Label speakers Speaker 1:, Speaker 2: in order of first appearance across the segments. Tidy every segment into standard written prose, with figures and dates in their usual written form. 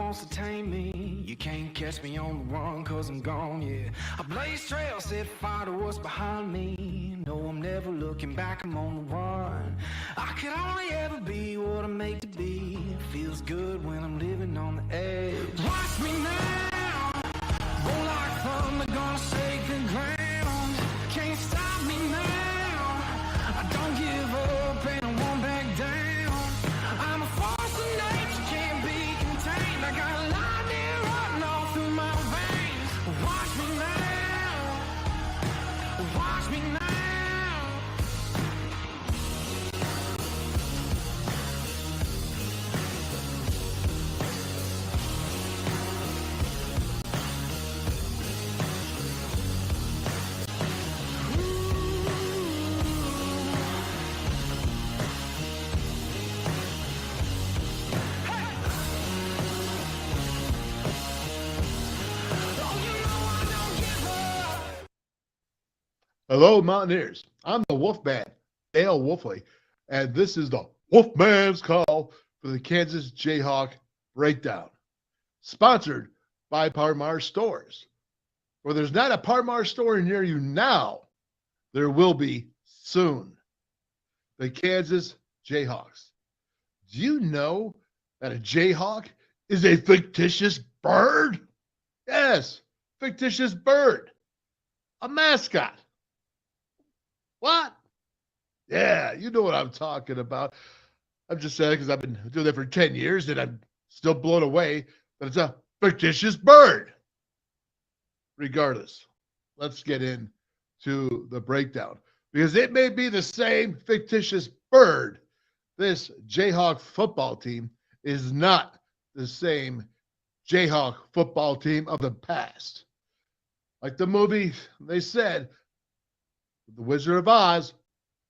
Speaker 1: wants to tame me. You can't catch me on the run, cause I'm gone, yeah. I blaze trails, set fire to what's behind me. No, I'm never looking back, I'm on the run. I could only ever be what I'm made to be. It feels good when I'm living on the edge. Watch me now, roll like thunder, gonna shake the ground. Can't stop me now, I don't give up and I won't back down. I'm a force of nature, can't be contained. I got lightning running all through my veins. Watch me now, watch me now.
Speaker 2: Hello, Mountaineers. I'm the Wolfman, Dale Wolfley, and this is the WolfMan's Call for the Kansas Jayhawk Breakdown, sponsored by Parmar Stores. Where there's not a Parmar store near you now, there will be soon. The Kansas Jayhawks. Do you know that a Jayhawk is a fictitious bird? Yes, fictitious bird. A mascot. What? Yeah, you know what I'm talking about. I'm just saying because I've been doing that for 10 years and I'm still blown away that it's a fictitious bird. Regardless, let's get into the breakdown because it may be the same fictitious bird. This Jayhawk football team is not the same Jayhawk football team of the past. Like the movie, they said, The Wizard of Oz,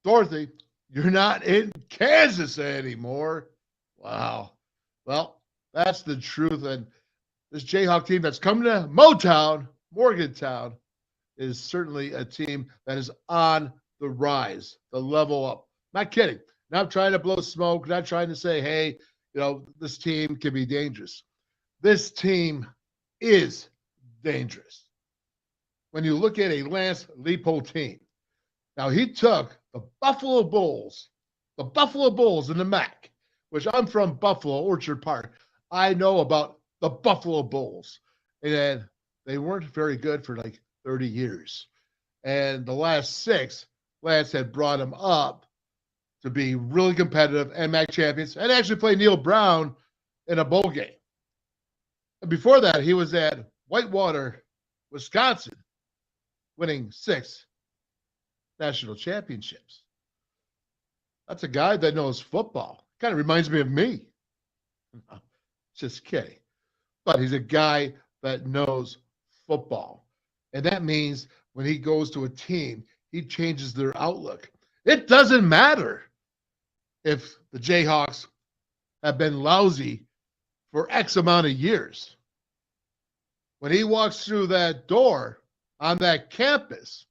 Speaker 2: Dorothy, you're not in Kansas anymore. Wow. Well, that's the truth. And this Jayhawk team that's coming to Morgantown, is certainly a team that is on the rise, the level up. Not kidding. Not trying to blow smoke, not trying to say, hey, this team can be dangerous. This team is dangerous. When you look at a Lance Leipold team, now, he took the Buffalo Bulls in the MAC, which I'm from Buffalo, Orchard Park. I know about the Buffalo Bulls. And they weren't very good for like 30 years. And the last 6, Lance had brought them up to be really competitive and MAC champions and actually play Neil Brown in a bowl game. And before that, he was at Whitewater, Wisconsin, winning 6 national championships. That's a guy that knows football. Kind of reminds me of me. Just kidding. But he's a guy that knows football. And that means when he goes to a team, he changes their outlook. It doesn't matter if the Jayhawks have been lousy for X amount of years. When he walks through that door on that campus,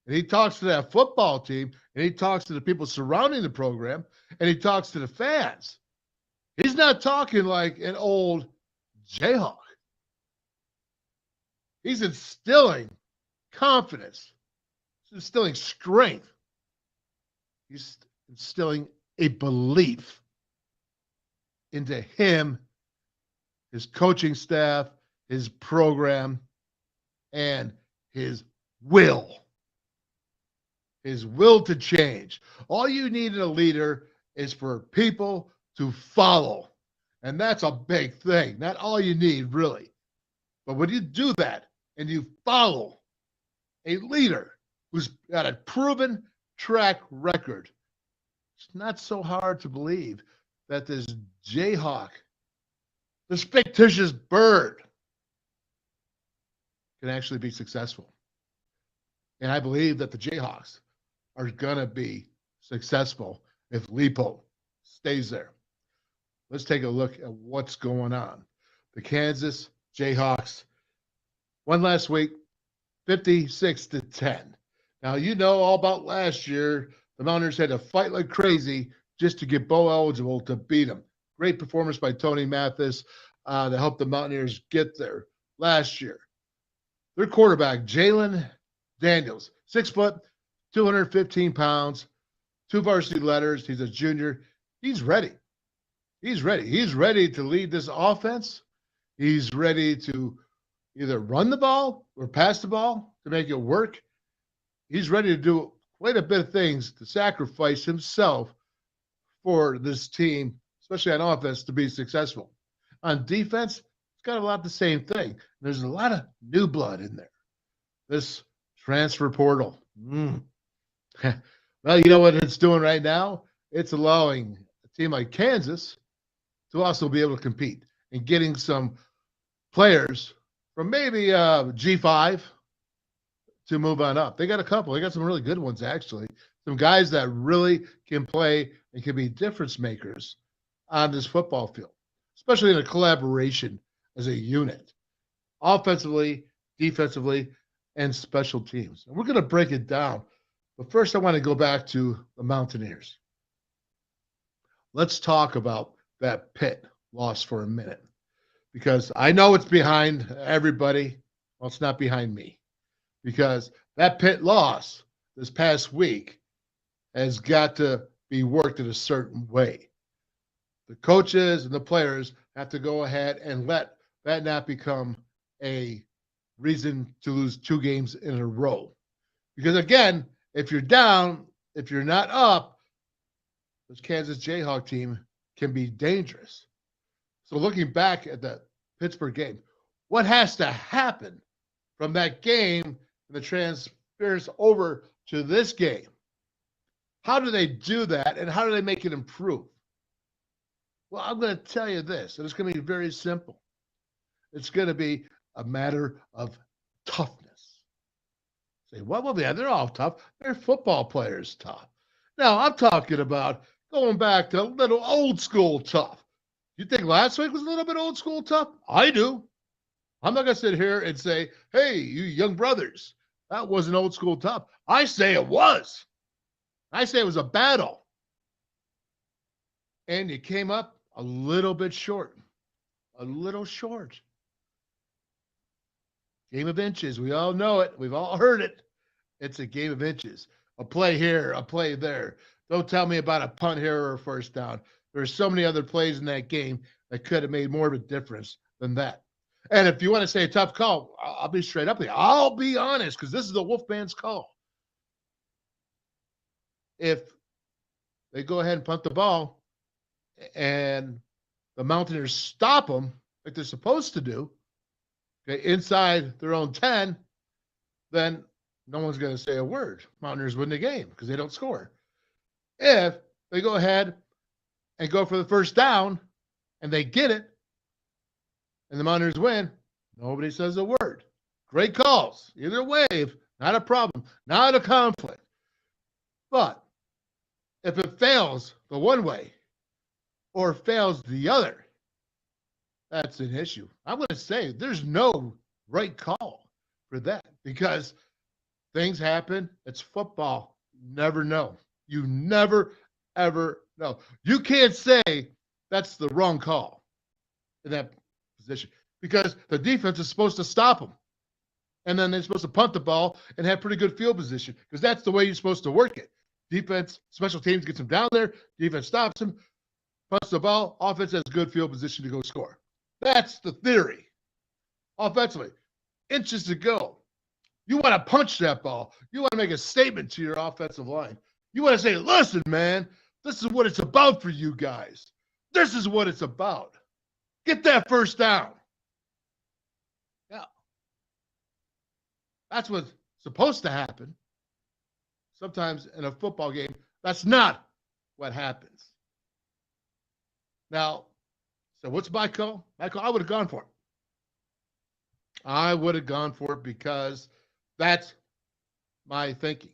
Speaker 2: and he talks to that football team, and he talks to the people surrounding the program, and he talks to the fans. He's not talking like an old Jayhawk. He's instilling confidence. He's instilling strength. He's instilling a belief into him, his coaching staff, his program, and his will. His will to change. All you need in a leader is for people to follow. And that's a big thing. Not all you need, really. But when you do that and you follow a leader who's got a proven track record, it's not so hard to believe that this Jayhawk, this fictitious bird, can actually be successful. And I believe that the Jayhawks are going to be successful if Leipold stays there. Let's take a look at what's going on. The Kansas Jayhawks won last week, 56-10. Now, you know all about last year. The Mountaineers had to fight like crazy just to get bowl eligible to beat them. Great performance by Tony Mathis. to help the Mountaineers get there last year. Their quarterback, Jalen Daniels, 6 foot, 215 pounds, 2 varsity letters. He's a junior. He's ready. He's ready. He's ready to lead this offense. He's ready to either run the ball or pass the ball to make it work. He's ready to do quite a bit of things to sacrifice himself for this team, especially on offense, to be successful. On defense, it's got a lot the same thing. There's a lot of new blood in there. This transfer portal. Well, you know what it's doing right now? It's allowing a team like Kansas to also be able to compete and getting some players from maybe G5 to move on up. They got a couple. They got some really good ones, actually. Some guys that really can play and can be difference makers on this football field, especially in a collaboration as a unit, offensively, defensively, and special teams. And we're going to break it down. But first, I want to go back to the Mountaineers. Let's talk about that Pitt loss for a minute, because I know it's behind everybody. Well, it's not behind me, because that Pitt loss this past week has got to be worked in a certain way. The coaches and the players have to go ahead and let that not become a reason to lose 2 games in a row. Because again, if you're down, if you're not up, this Kansas Jayhawk team can be dangerous. So looking back at the Pittsburgh game, what has to happen from that game and the transfers over to this game? How do they do that, and how do they make it improve? Well, I'm going to tell you this, and it's going to be very simple. It's going to be a matter of toughness. Say, well, yeah, they're all tough. They're football players tough. Now, I'm talking about going back to a little old school tough. You think last week was a little bit old school tough? I do. I'm not going to sit here and say, hey, you young brothers, that wasn't old school tough. I say it was. I say it was a battle. And you came up a little bit short. A little short. Game of inches. We all know it. We've all heard it. It's a game of inches. A play here, a play there. Don't tell me about a punt here or a first down. There's so many other plays in that game that could have made more of a difference than that. And if you want to say a tough call, I'll be straight up with you. I'll be honest, because this is the WolfMan's call. If they go ahead and punt the ball and the Mountaineers stop them like they're supposed to do, okay, inside their own 10, then no one's going to say a word. Mountaineers win the game because they don't score. If they go ahead and go for the first down and they get it and the Mountaineers win, nobody says a word. Great calls. Either way, not a problem, not a conflict. But if it fails the one way or fails the other, that's an issue. I'm going to say there's no right call for that, because things happen. It's football. You never know. You never, ever know. You can't say that's the wrong call in that position, because the defense is supposed to stop them. And then they're supposed to punt the ball and have pretty good field position, because that's the way you're supposed to work it. Defense, special teams gets them down there. Defense stops them, punts the ball. Offense has good field position to go score. That's the theory. Offensively, inches to go. You want to punch that ball. You want to make a statement to your offensive line. You want to say, listen, man, this is what it's about for you guys. This is what it's about. Get that first down. Yeah. That's what's supposed to happen. Sometimes in a football game, that's not what happens. Now, so what's my call? My call, I would have gone for it. I would have gone for it because that's my thinking.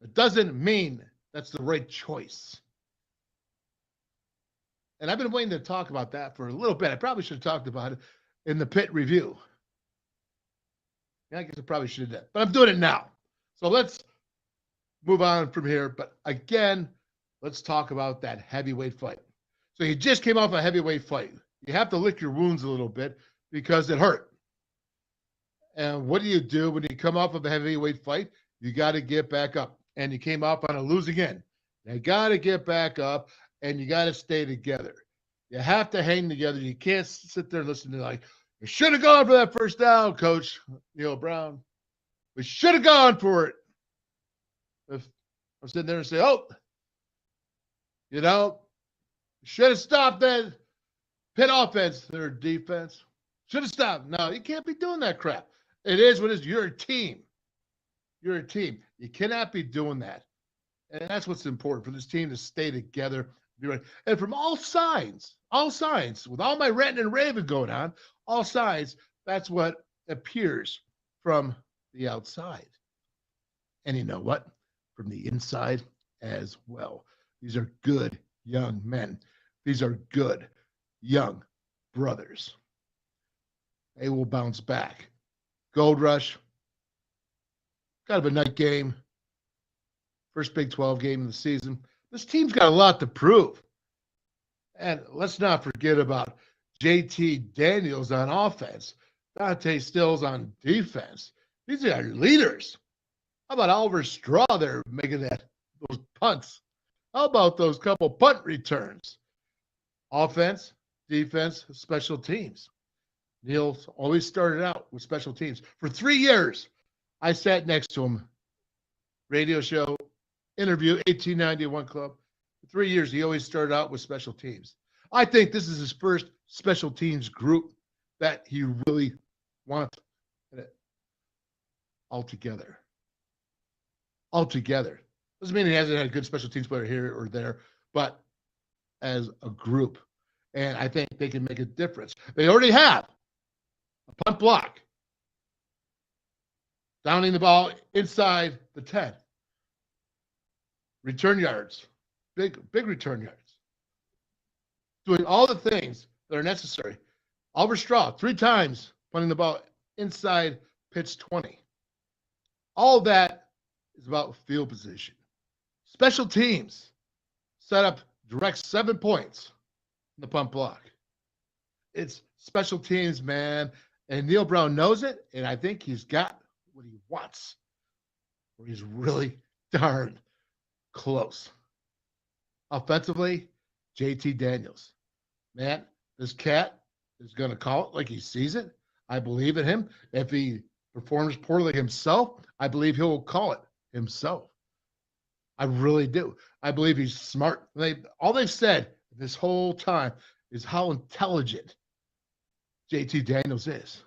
Speaker 2: It doesn't mean that's the right choice. And I've been waiting to talk about that for a little bit. I probably should have talked about it in the Pitt review. Yeah, I guess I probably should have done it, but I'm doing it now. So let's move on from here. But again, let's talk about that heavyweight fight. So you just came off a heavyweight fight. you have to lick your wounds a little bit because it hurt. And what do you do when you come off of a heavyweight fight? You got to get back up. And you came off on a losing end. You got to get back up, and you got to stay together. You have to hang together. You can't sit there and listen to like, you should have gone for that first down, Coach Neil Brown. We should have gone for it. If I'm sitting there and say, oh, should have stopped that pit offense, their defense. Should have stopped. No, you can't be doing that crap. It is what it is. You're a team. You're a team. You cannot be doing that. And that's what's important for this team to stay together. Be right. And from all sides, with all my ranting and raving going on, all sides, that's what appears from the outside. And you know what? From the inside as well. These are good young men. These are good young brothers. They will bounce back. Gold Rush, kind of a night game. First Big 12 game of the season. This team's got a lot to prove. And let's not forget about JT Daniels on offense, Dante Stills on defense. These are leaders. How about Oliver Straw there making those punts? How about those couple punt returns? Offense, defense, special teams. Neil's always started out with special teams. For 3 years, I sat next to him. Radio show, interview, 1891 Club. For 3 years, he always started out with special teams. I think this is his first special teams group that he really wants all together. Doesn't mean he hasn't had a good special teams player here or there, but as a group. And I think they can make a difference. They already have a punt block, downing the ball inside the 10. Return yards, big return yards. Doing all the things that are necessary. Oliver Straw, 3 times punting the ball inside pitch 20. All that is about field position. Special teams set up direct 7 points in the punt block. It's special teams, man. And Neil Brown knows it, and I think he's got what he wants. Or he's really darn close. Offensively, JT Daniels. Man, this cat is going to call it like he sees it. I believe in him. If he performs poorly himself, I believe he'll call it himself. I really do. I believe he's smart. All they've said this whole time is how intelligent JT Daniels is.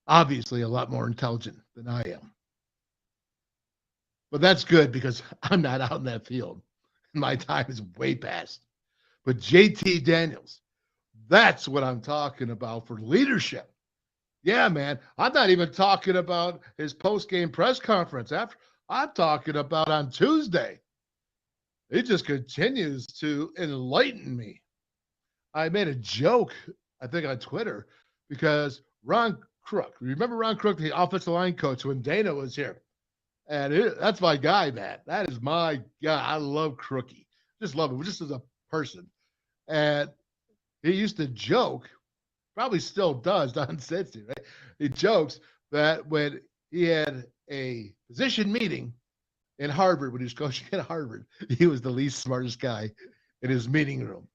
Speaker 2: Obviously, a lot more intelligent than I am. But that's good because I'm not out in that field. My time is way past. But JT Daniels, that's what I'm talking about for leadership. Yeah, man. I'm not even talking about his post-game press conference. I'm talking about on Tuesday. He just continues to enlighten me. I made a joke, I think, on Twitter because Ron Crook, remember Ron Crook, the offensive line coach, when Dana was here? And that's my guy, man. That is my guy. I love Crookie. Just love him, just as a person. And he used to joke, probably still does, Don Cincy, right? He jokes that when he had a position meeting in Harvard, when he was coaching at Harvard, he was the least smartest guy in his meeting room.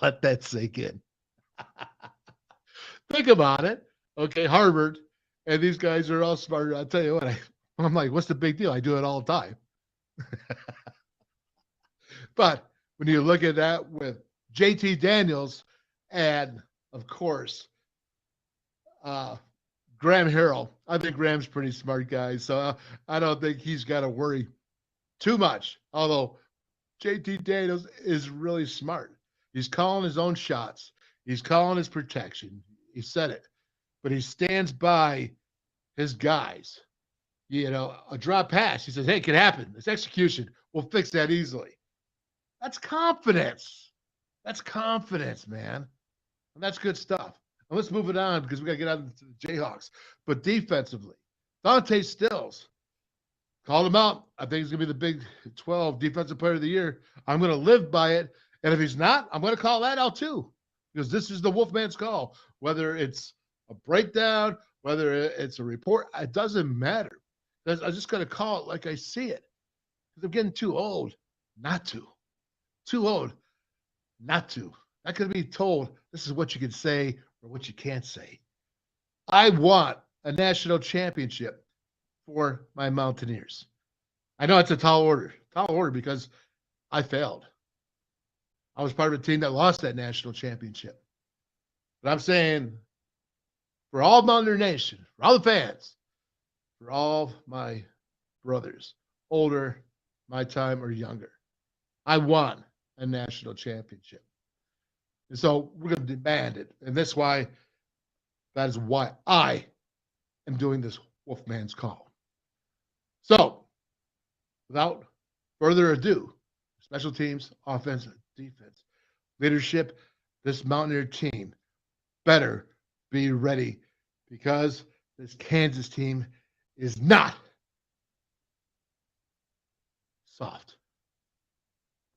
Speaker 2: Let that sink in. Think about it. Okay, Harvard, and these guys are all smart. I'll tell you what, I'm like, what's the big deal? I do it all the time. But when you look at that with JT Daniels and, of course, Graham Harrell, I think Graham's a pretty smart guy, so I don't think he's got to worry too much. Although JT Daniels is really smart. He's calling his own shots. He's calling his protection. He said it. But he stands by his guys. A drop pass. He says, hey, it can happen. It's execution. We'll fix that easily. That's confidence. That's confidence, man. And that's good stuff. And let's move it on because we got to get on to the Jayhawks. But defensively, Dante Stills called him out. I think he's going to be the Big 12 Defensive Player of the Year. I'm going to live by it. And if he's not, I'm going to call that out too. because this is the Wolfman's call. Whether it's a breakdown, whether it's a report, it doesn't matter. I just got to call it like I see it. Because I'm getting too old not to. Too old not to. I could be told this is what you can say or what you can't say. I want a national championship for my Mountaineers. I know it's a tall order because I failed. I was part of a team that lost that national championship. But I'm saying for all Mountaineer Nation, for all the fans, for all my brothers, older, my time, or younger, I want a national championship. And so we're going to demand it. And that is why I am doing this Wolfman's call. So, without further ado, special teams, offense, defense, leadership, this Mountaineer team better be ready because this Kansas team is not soft.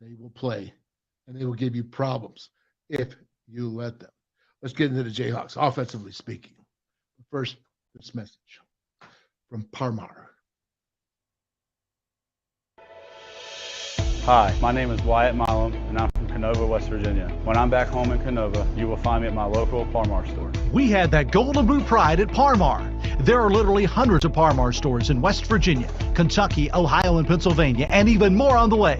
Speaker 2: They will play and they will give you problems if you let them. Let's get into the Jayhawks, offensively speaking. First, this message from Parmar.
Speaker 3: Hi, my name is Wyatt Milam, and I'm from Canova, West Virginia. When I'm back home in Canova, you will find me at my local Parmar store.
Speaker 4: We had that golden boot pride at Parmar. There are literally hundreds of Parmar stores in West Virginia, Kentucky, Ohio, and Pennsylvania, and even more on the way.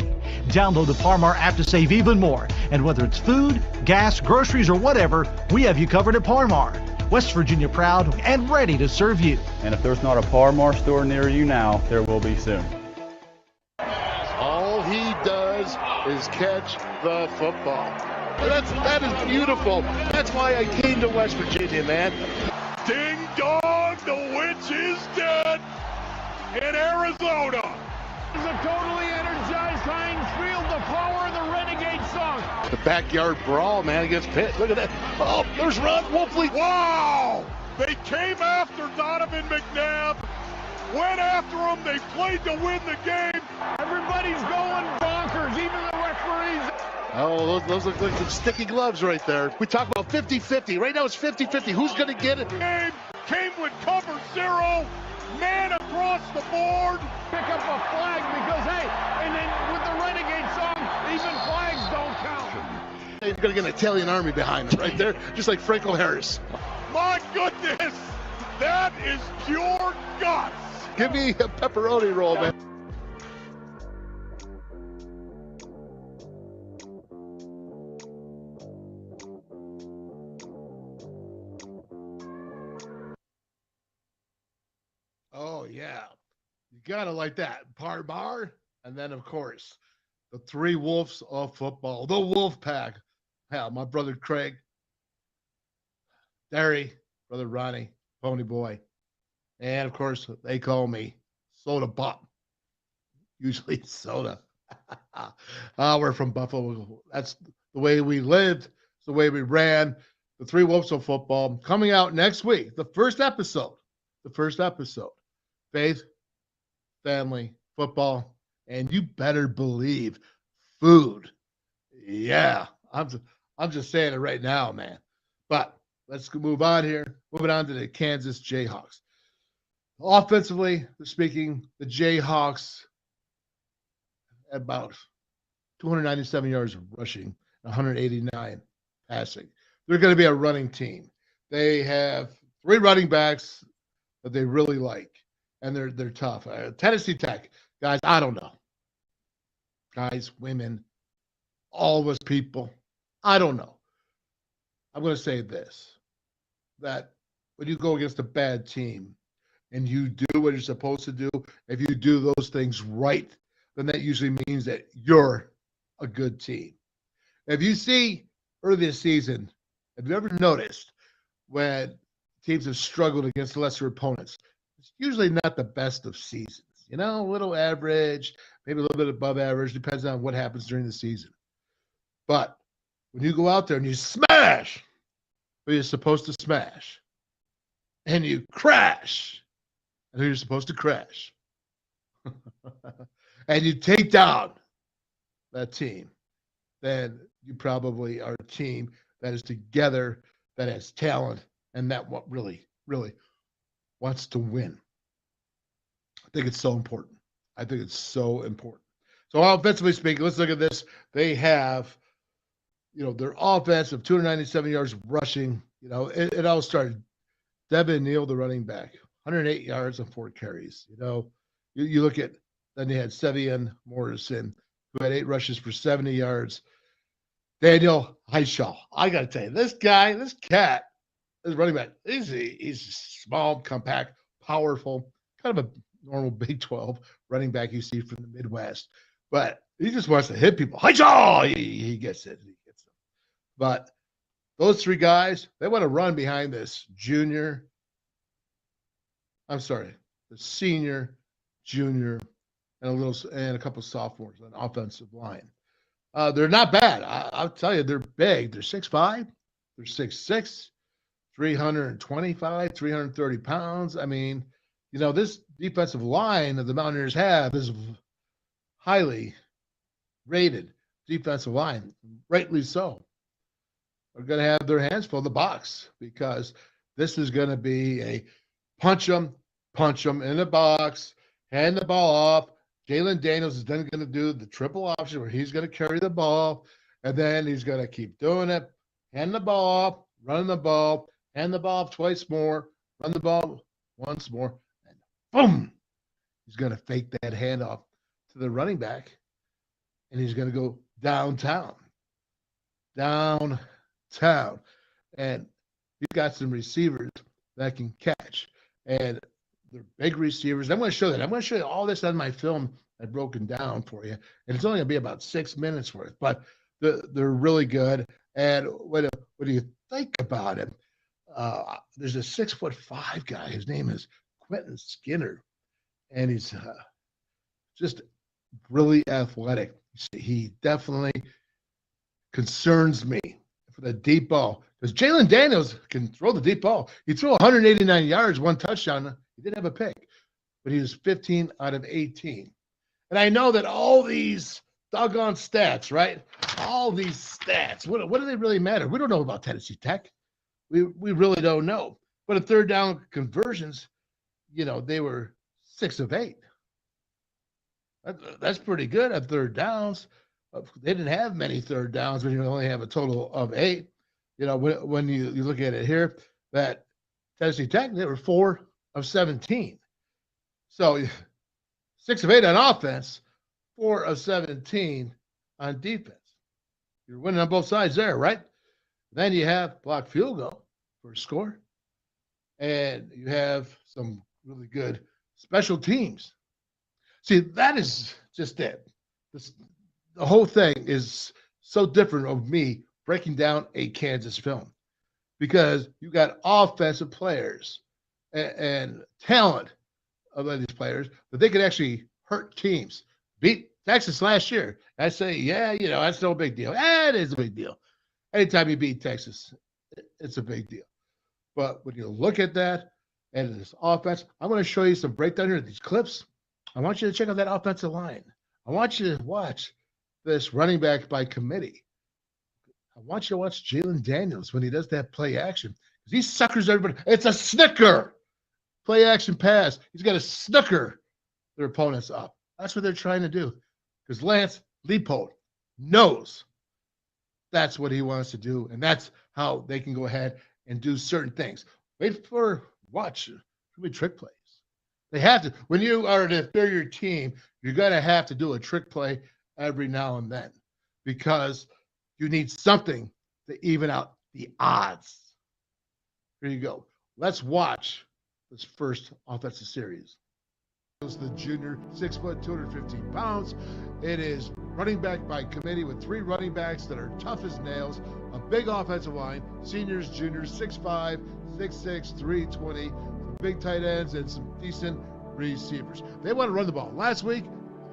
Speaker 4: Download the Parmar app to save even more. And whether it's food, gas, groceries, or whatever, we have you covered at Parmar. West Virginia proud and ready to serve you.
Speaker 3: And if there's not a Parmar store near you now, there will be soon.
Speaker 2: All he does is catch the football. That is beautiful. That's why I came to West Virginia, man.
Speaker 5: Ding dong, the witch is dead in Arizona. It's a totally energized Heinz Field, the power of the Renegade song.
Speaker 2: The backyard brawl, man, against Pitt. Look at that. Oh, there's Ron Wolfley.
Speaker 5: Wow! They came after Donovan McNabb, went after him, they played to win the game. Everybody's going bonkers, even the referees.
Speaker 2: Oh, those look like some sticky gloves right there. We talk about 50-50. Right now it's 50-50. Who's going to get it?
Speaker 5: Game came with cover zero, man across the board. Pick up a flag because, hey, and then with the Renegade song, even flags don't count.
Speaker 2: You're going to get an Italian army behind him right there, just like Franco Harris.
Speaker 5: My goodness, that is pure guts.
Speaker 2: Give me a pepperoni roll, man. Oh, yeah. You got to like that. Parmar. And then, of course, the three wolves of football, the Wolf Pack. Hell, my brother Craig, Derry, brother Ronnie, Pony Boy. And, of course, they call me Soda Pop. Usually soda. We're from Buffalo. That's the way we lived. It's the way we ran. The three wolves of football coming out next week. The first episode. Faith, family, football, and you better believe food. Yeah, I'm just saying it right now, man. But let's move on here. Moving on to the Kansas Jayhawks. Offensively speaking, the Jayhawks about 297 yards rushing, 189 passing. They're going to be a running team. They have three running backs that they really like, and they're tough. Tennessee Tech, guys, I don't know. Guys, women, all of us people, I don't know. I'm going to say this, that when you go against a bad team and you do what you're supposed to do, if you do those things right, then that usually means that you're a good team. If you see early this season, have you ever noticed when teams have struggled against lesser opponents, it's usually not the best of seasons. You know, a little average, maybe a little bit above average, depends on what happens during the season. But when you go out there and you smash who you're supposed to smash, and you crash and who you're supposed to crash, and you take down that team, then you probably are a team that is together, that has talent, and that what really, really wants to win. I think it's so important. I think it's so important. So offensively speaking, let's look at this. They have, their offense of 297 yards rushing. It all started. Devin Neal, the running back, 108 yards and 4 carries. You look at, then they had Sevian Morrison, who had 8 rushes for 70 yards. Daniel Heishaw. I got to tell you, this cat, this running back, he's small, compact, powerful, kind of a normal Big 12 running back you see from the Midwest. But he just wants to hit people. Heishaw! He gets it. But those 3 guys, they want to run behind this the senior, junior, and a couple sophomores on offensive line. They're not bad. I'll tell you, they're big. They're 6'5", they're 6'6", 325, 330 pounds. I mean, this defensive line that the Mountaineers have is highly rated defensive line, rightly so. They're going to have their hands full of the box because this is going to be a punch them in the box, hand the ball off. Jalen Daniels is then going to do the triple option where he's going to carry the ball, and then he's going to keep doing it, hand the ball off, run the ball, hand the ball off twice more, run the ball once more, and boom! He's going to fake that handoff to the running back, and he's going to go downtown. And he's got some receivers that can catch, and they're big receivers. I'm going to show that. I'm going to show you all this on my film I've broken down for you, and it's only going to be about 6 minutes worth, but they're really good. And what do you think about him? There's a 6'5" guy. His name is Quentin Skinner, and he's just really athletic. He definitely concerns me for the deep ball because Jalen Daniels can throw the deep ball. He threw 189 yards, 1 touchdown. He did have a pick, but he was 15 out of 18. And I know that all these doggone stats, right? All these stats, what do they really matter? We don't know about Tennessee Tech. We really don't know. But at third down conversions, they were 6 of 8. That's pretty good at third downs. They didn't have many third downs when you only have a total of 8. When you look at it here, that Tennessee Tech, they were 4 of 17. So 6 of 8 on offense, 4 of 17 on defense. You're winning on both sides there, right? Then you have blocked field goal for a score. And you have some really good special teams. See, that is just it. The whole thing is so different of me breaking down a Kansas film because you got offensive players and talent of these players that they could actually hurt teams. Beat Texas last year. I say, that's no big deal. It is a big deal. Anytime you beat Texas, it's a big deal. But when you look at that and this offense, I'm going to show you some breakdown here of these clips. I want you to check out that offensive line. I want you to watch this running back by committee. I want you to watch Jalen Daniels when he does that play action. Because he suckers everybody. It's a snicker. Play action pass. He's got to snooker their opponents up. That's what they're trying to do. Because Lance Leipold knows that's what he wants to do. And that's how they can go ahead and do certain things. Watch. Trick plays. They have to. When you are an inferior team, you're going to have to do a trick play every now and then because you need something to even out the odds. Here you go. Let's watch this first offensive series. It's the junior, 6 foot, 215 pounds. It is running back by committee with 3 running backs that are tough as nails, a big offensive line, seniors, juniors, 6'5", 6'6", 320, some big tight ends, and some decent receivers. They want to run the ball. Last week,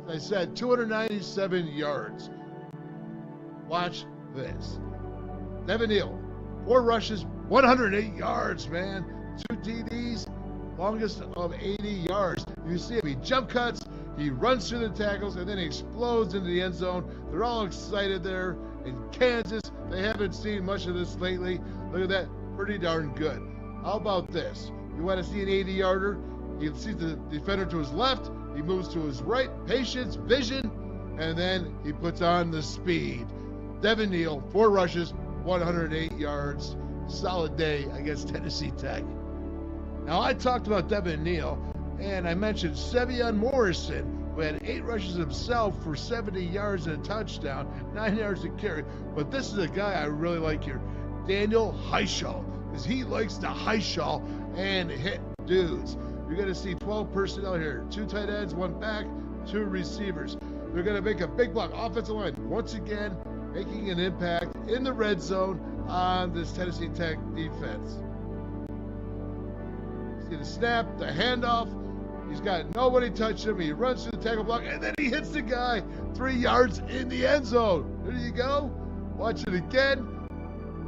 Speaker 2: as I said, 297 yards. Watch this. Devin Neal, 4 rushes, 108 yards, man. 2 TDs, longest of 80 yards. You see him, he jump cuts, he runs through the tackles, and then he explodes into the end zone. They're all excited there in Kansas. they haven't seen much of this lately. Look at that, pretty darn good. How about this? You want to see an 80-yarder? He sees the defender to his left, he moves to his right, patience, vision, and then he puts on the speed. Devin Neal, 4 rushes, 108 yards. Solid day against Tennessee Tech. Now, I talked about Devin Neal, and I mentioned Sevion Morrison, who had 8 rushes himself for 70 yards and a touchdown, 9 yards to carry. But this is a guy I really like here, Daniel Heishall, because he likes to Heishall and hit dudes. You're going to see 12 personnel here, 2 tight ends, 1 back, 2 receivers. They're going to make a big block. Offensive line, once again, making an impact in the red zone on this Tennessee Tech defense. See the snap, the handoff. He's got nobody touch him. He runs through the tackle block, and then he hits the guy 3 yards in the end zone. There you go. Watch it again.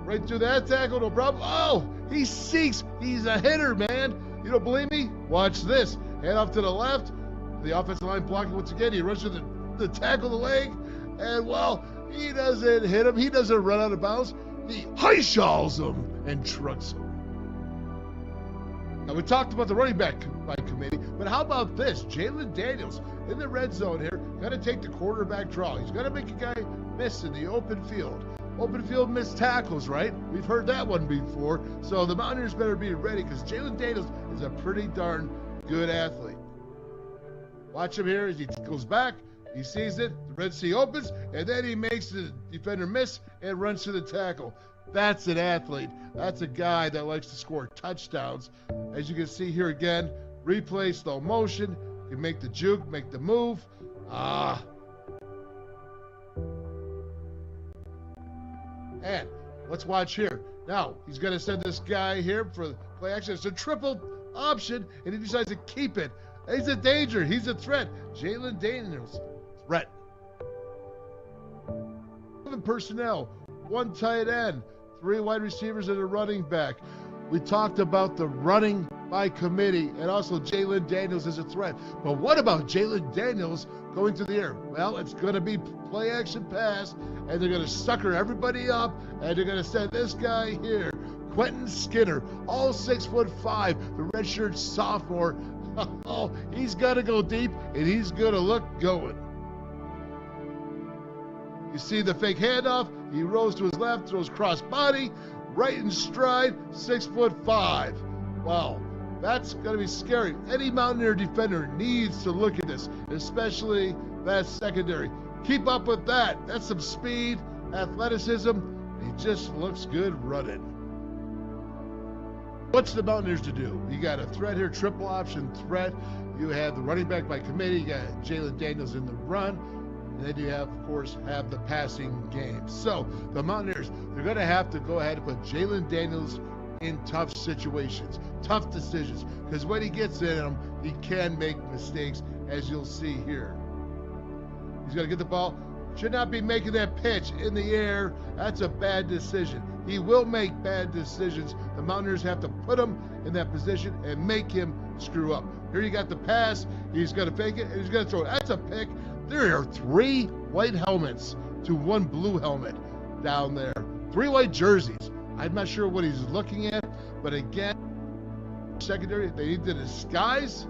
Speaker 2: Right through that tackle, no problem. Oh, he seeks. He's a hitter, man. You don't believe me? Watch this. Hand off to the left. The offensive line blocking once again. He runs through the tackle, the leg, and, well, he doesn't hit him. He doesn't run out of bounds. He high-shalls him and trucks him. Now, we talked about the running back by committee, but how about this? Jalen Daniels in the red zone here, going to take the quarterback draw. He's going to make a guy miss in the open field. Open field missed tackles, right? We've heard that one before. So the Mountaineers better be ready because Jalen Daniels is a pretty darn good athlete. Watch him here as he goes back. He sees it. The Red Sea opens, and then he makes the defender miss and runs to the tackle. That's an athlete. That's a guy that likes to score touchdowns. As you can see here again, replay, slow motion. You can make the juke, make the move. And let's watch here. Now, he's going to send this guy here for play action. It's a triple option, and he decides to keep it. He's a danger. He's a threat. Jalen Daniels, threat. 7 personnel, 1 tight end, 3 wide receivers, and a running back. We talked about the running by committee and also Jalen Daniels as a threat. But what about Jalen Daniels going to the air? Well, it's going to be play action pass, and they're going to sucker everybody up, and they're going to send this guy here, Quentin Skinner, all 6'5", the redshirt sophomore. Oh, he's got to go deep, and he's going to look going. You see the fake handoff. He rolls to his left, throws cross body, right in stride, 6'5". Wow, that's going to be scary. Any Mountaineer defender needs to look at this, especially that secondary. Keep up with that. That's some speed, athleticism. He just looks good running. What's the Mountaineers to do? You got a threat here, triple option threat. You have the running back by committee. You got Jalen Daniels in the run. And then you have, of course, have the passing game. So the Mountaineers, they're going to have to go ahead and put Jalen Daniels in tough situations, tough decisions, because when he gets in them, he can make mistakes, as you'll see here. He's going to get the ball. Should not be making that pitch in the air. That's a bad decision. He will make bad decisions. The Mountaineers have to put him in that position and make him screw up. Here you got the pass. He's going to fake it, and he's going to throw it. That's a pick. There are 3 white helmets to 1 blue helmet down there. 3 white jerseys. I'm not sure what he's looking at, but again, secondary, they need to disguise.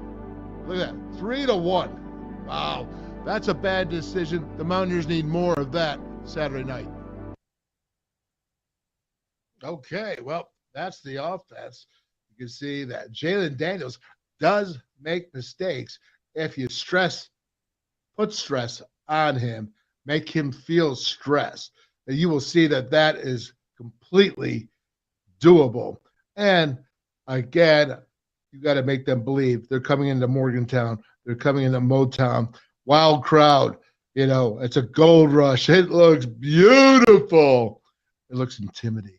Speaker 2: Look at that, 3-1. Wow, that's a bad decision. The Mountaineers need more of that Saturday night. Okay, well, that's the offense. You can see that Jalen Daniels does make mistakes if you put stress on him, make him feel stressed. And you will see that that is completely doable. And again, you got to make them believe they're coming into Morgantown. They're coming into Motown. Wild crowd. You know, it's a gold rush. It looks beautiful. It looks intimidating.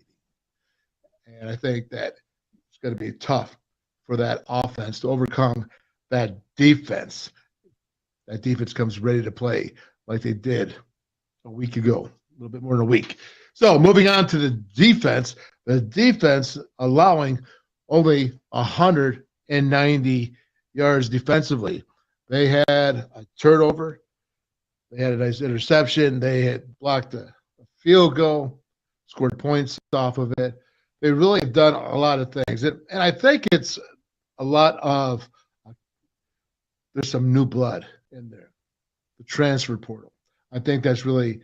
Speaker 2: And I think that it's going to be tough for that offense to overcome that defense. That defense comes ready to play like they did a week ago, a little bit more than a week. So moving on to the defense allowing only 190 yards defensively. They had a turnover. They had a nice interception. They had blocked a field goal. scored points off of it. They've really done a lot of things. And I think it's a lot of there's some new blood in there. The transfer portal. I think that's really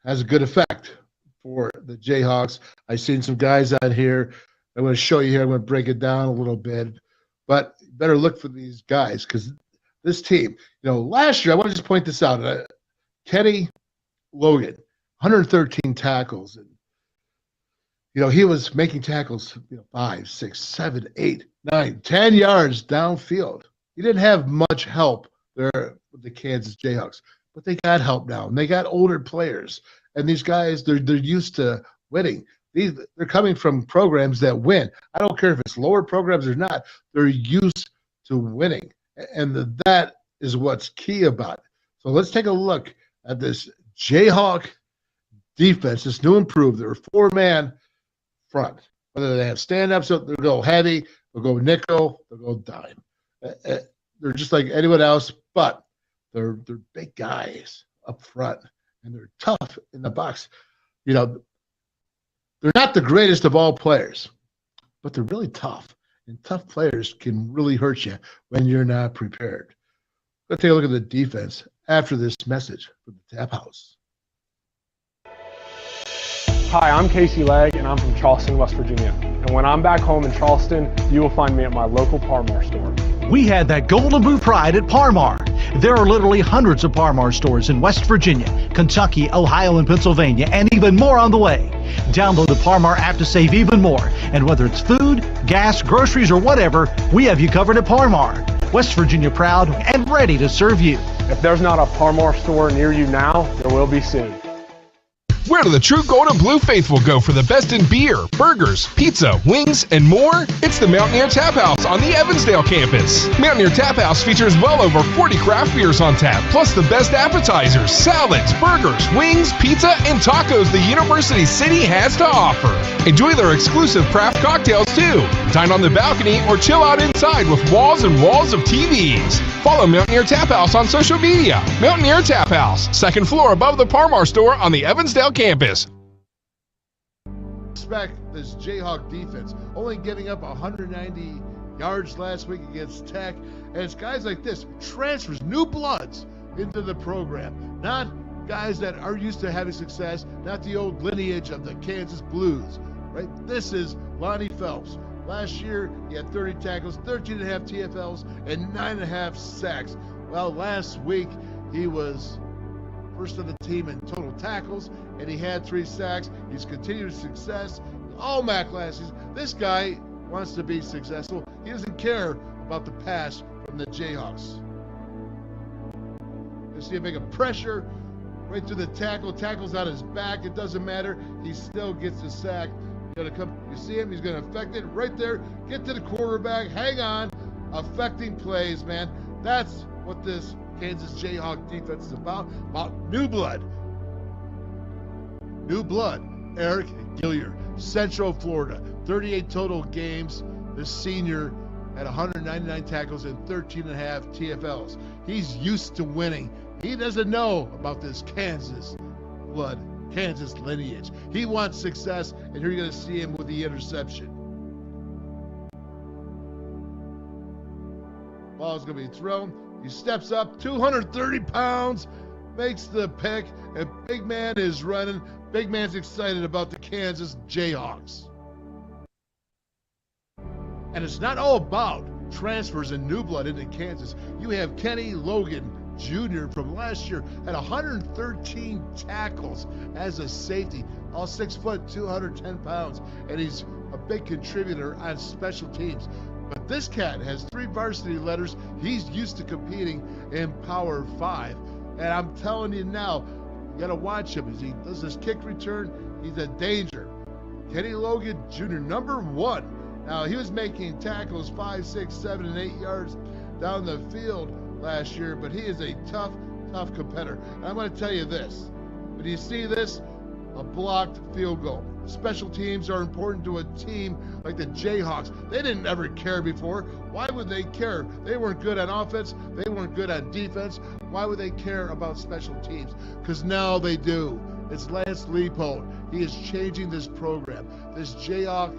Speaker 2: has a good effect for the Jayhawks. I've seen some guys out here. I'm going to show you here. I'm going to break it down a little bit. But you better look for these guys because this team, last year, I want to just point this out. Kenny Logan, 113 tackles. And, he was making tackles, 5, 6, 7, 8, 9, 10 yards downfield. He didn't have much help there with the Kansas Jayhawks, but they got help now. And they got older players. And these guys, they're used to winning. They're coming from programs that win. I don't care if it's lower programs or not. They're used to winning. And that is what's key about it. So let's take a look at this Jayhawk defense, this new improved. They're a 4-man front. Whether they have stand-ups, they'll go heavy, they'll go nickel, they'll go dime. They're just like anyone else, but they're big guys up front, and they're tough in the box. They're not the greatest of all players, but they're really tough. And tough players can really hurt you when you're not prepared. Let's take a look at the defense after this message from the Tap House.
Speaker 6: Hi, I'm Casey Legg, and I'm from Charleston, West Virginia. And when I'm back home in Charleston, you will find me at my local Parmar store.
Speaker 4: We had that Golden Boot pride at Parmar. There are literally hundreds of Parmar stores in West Virginia, Kentucky, Ohio, and Pennsylvania, and even more on the way. Download the Parmar app to save even more. And whether it's food, gas, groceries, or whatever, we have you covered at Parmar. West Virginia proud and ready to serve you.
Speaker 6: If there's not a Parmar store near you now, there will be soon.
Speaker 7: Where do the true Gold and Blue faithful go for the best in beer, burgers, pizza, wings, and more? It's the Mountaineer Tap House on the Evansdale campus. Mountaineer Tap House features well over 40 craft beers on tap, plus the best appetizers, salads, burgers, wings, pizza, and tacos the University City has to offer. Enjoy their exclusive craft cocktails too. Dine on the balcony or chill out inside with walls and walls of TVs. Follow Mountaineer Tap House on social media. Mountaineer Tap House, second floor above the Parmar store on the Evansdale campus.
Speaker 2: Expect this Jayhawk defense only giving up 190 yards last week against Tech, and it's guys like this, transfers, new bloods into the program, not guys that are used to having success, not the old lineage of the Kansas Blues, right? This is Lonnie Phelps. Last year, he had 30 tackles, 13.5 TFLs, and 9.5 sacks. Well, last week, he was first of the team in total tackles, and he had 3 sacks. He's continued success. All MAC last season. This guy wants to be successful. He doesn't care about the pass from the Jayhawks. You see him make a pressure right through the tackle. Tackle's on his back. It doesn't matter. He still gets the sack. He's gonna come. You see him? He's going to affect it right there. Get to the quarterback. Hang on. Affecting plays, man. That's what this Kansas Jayhawk defense is about new blood. New blood. Eric Gilliard, Central Florida, 38 total games. This senior had 199 tackles and 13.5 TFLs. He's used to winning. He doesn't know about this Kansas blood, Kansas lineage. He wants success, and here you're going to see him with the interception. Ball's going to be thrown. He steps up, 230 pounds, makes the pick, and Big Man is running. Big Man's excited about the Kansas Jayhawks. And it's not all about transfers and new blood into Kansas. You have Kenny Logan Jr. from last year at 113 tackles as a safety, all 6 foot, 210 pounds, and he's a big contributor on special teams. But this cat has 3 varsity letters. He's used to competing in Power 5. And I'm telling you now, you got to watch him as he does this kick return. He's a danger. Kenny Logan Jr., number 1. Now, he was making tackles 5, 6, 7, and 8 yards down the field last year, but he is a tough competitor. And I'm going to tell you this. When you see this, a blocked field goal. Special teams are important to a team like the Jayhawks. They didn't ever care before. Why would they care? They weren't good on offense. They weren't good on defense. Why would they care about special teams? Because now they do. It's Lance Leopold. He is changing this program. This Jayhawk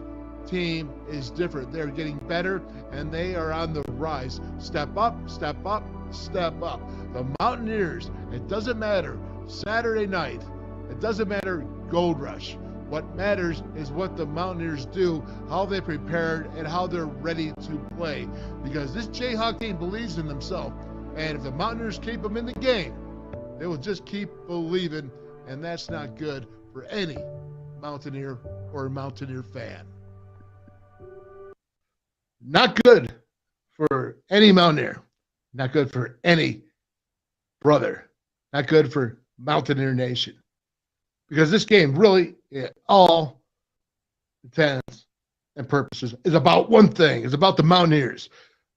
Speaker 2: team is different. They're getting better, and they are on the rise. Step up, step up, step up. The Mountaineers, it doesn't matter. Saturday night, it doesn't matter Gold Rush. What matters is what the Mountaineers do, how they prepared, and how they're ready to play. Because this Jayhawk team believes in themselves. And if the Mountaineers keep them in the game, they will just keep believing, and that's not good for any Mountaineer or Mountaineer fan. Not good for any Mountaineer. Not good for any brother. Not good for Mountaineer Nation. Because this game really, in all intents and purposes, is about one thing. It's about the Mountaineers.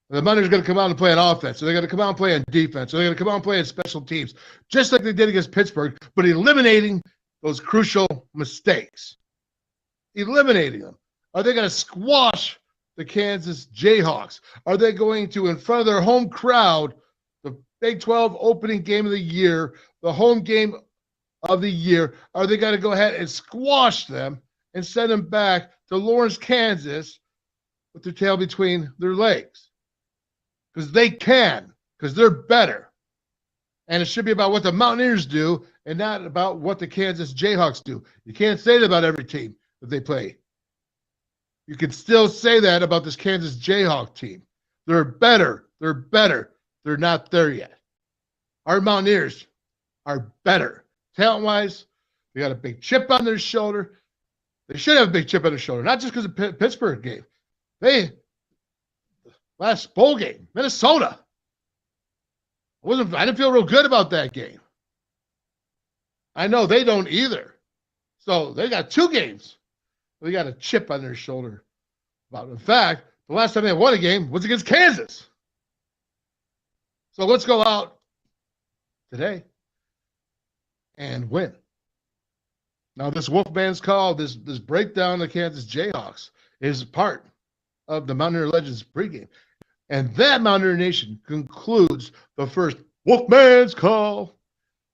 Speaker 2: The Mountaineers are going to come out and play on offense. So they're going to come out and play on defense. So they're going to come out and play on special teams, just like they did against Pittsburgh, but eliminating those crucial mistakes. Eliminating them. Are they going to squash the Kansas Jayhawks? Are they going to, in front of their home crowd, the Big 12 opening game of the year, the home game of the year, are they going to go ahead and squash them and send them back to Lawrence, Kansas with their tail between their legs? Because they can, because they're better. And it should be about what the Mountaineers do and not about what the Kansas Jayhawks do. You can't say that about every team that they play. You can still say that about this Kansas Jayhawk team. They're better. They're better. They're not there yet. Our Mountaineers are better. Talent-wise, they got a big chip on their shoulder. They should have a big chip on their shoulder, not just because of the Pittsburgh game. Last bowl game, Minnesota. I didn't feel real good about that game. I know they don't either. So they got two games. They got a chip on their shoulder. In fact, the last time they won a game was against Kansas. So let's go out today and win. Now, this WolfMan's call, this breakdown of the Kansas Jayhawks is part of the Mountaineer Legends pregame. And that Mountaineer Nation concludes the first WolfMan's call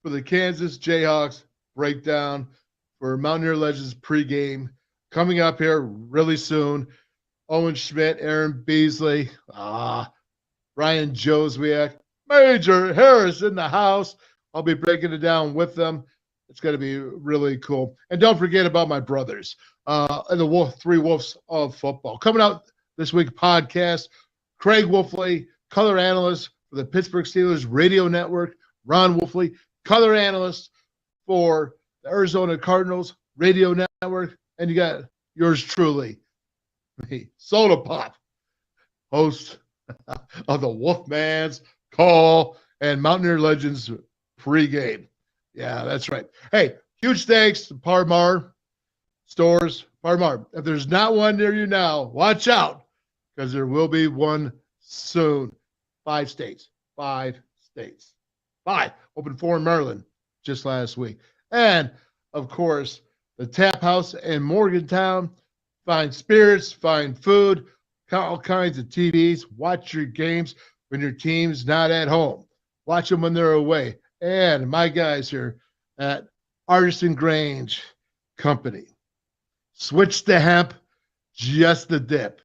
Speaker 2: for the Kansas Jayhawks breakdown for Mountaineer Legends pregame. Coming up here really soon, Owen Schmidt, Aaron Beasley, Brian Joswiak, Major Harris in the house. I'll be breaking it down with them. It's going to be really cool. And don't forget about my brothers and the Three Wolves of Football. Coming out this week podcast, Craig Wolfley, color analyst for the Pittsburgh Steelers Radio Network. Ron Wolfley, color analyst for the Arizona Cardinals Radio Network. And you got yours truly, the Soda Pop, host of the WolfMan's Call and Mountaineer Legends pregame. Yeah, that's right. Hey, huge thanks to Parmar Stores. Parmar, if there's not one near you now, watch out, because there will be one soon. 5 states. 5 states. 5. Opened 4 in Maryland just last week. And, of course, the Tap House in Morgantown. Fine spirits, fine food, all kinds of TVs. Watch your games when your team's not at home. Watch them when they're away. And my guys here at Artisan Grange Company. Switch to hemp, just the dip.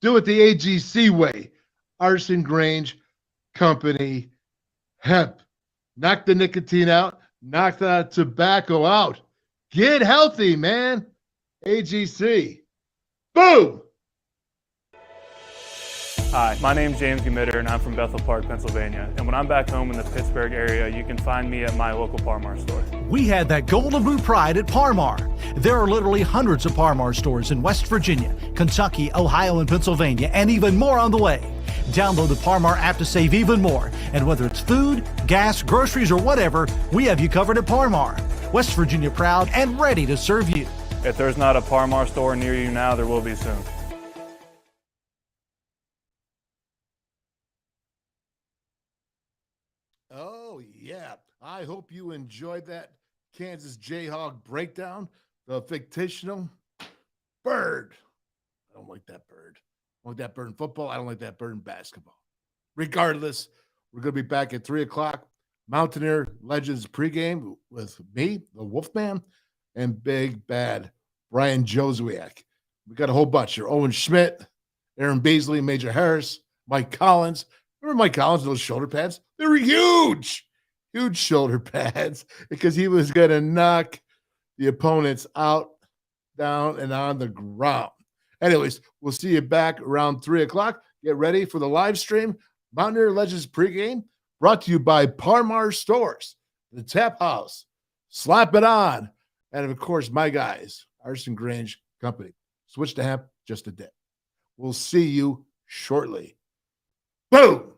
Speaker 2: Do it the AGC way. Artisan Grange Company hemp. Knock the nicotine out. Knock that tobacco out. Get healthy, man. AGC. Boom!
Speaker 6: Hi, my name's James Gamitter, and I'm from Bethel Park, Pennsylvania. And when I'm back home in the Pittsburgh area, you can find me at my local Parmar store.
Speaker 4: We had that gold and blue pride at Parmar. There are literally hundreds of Parmar stores in West Virginia, Kentucky, Ohio, and Pennsylvania, and even more on the way. Download the Parmar app to save even more. And whether it's food, gas, groceries, or whatever, we have you covered at Parmar. West Virginia proud and ready to serve you.
Speaker 6: If there's not a Parmar store near you now, there will be soon.
Speaker 2: Oh, yeah. I hope you enjoyed that Kansas Jayhawk breakdown, the fictional bird. I don't like that bird. I like that bird in football. I don't like that bird in basketball. Regardless, we're going to be back at 3 o'clock. Mountaineer Legends pregame with me, the Wolfman, and Big Bad Brian Joswiak. We got a whole bunch here. Owen Schmidt, Aaron Beasley, Major Harris, Mike Collins. Remember Mike Collins, those shoulder pads? They were huge shoulder pads because he was going to knock the opponents out, down, and on the ground. Anyways, we'll see you back around 3 o'clock. Get ready for the live stream. Mountaineer Legends pregame brought to you by Parmar Stores, the Tap House, Slap It On, and of course, my guys, Arson Grange Company. Switch to hemp just a day. We'll see you shortly. Boom!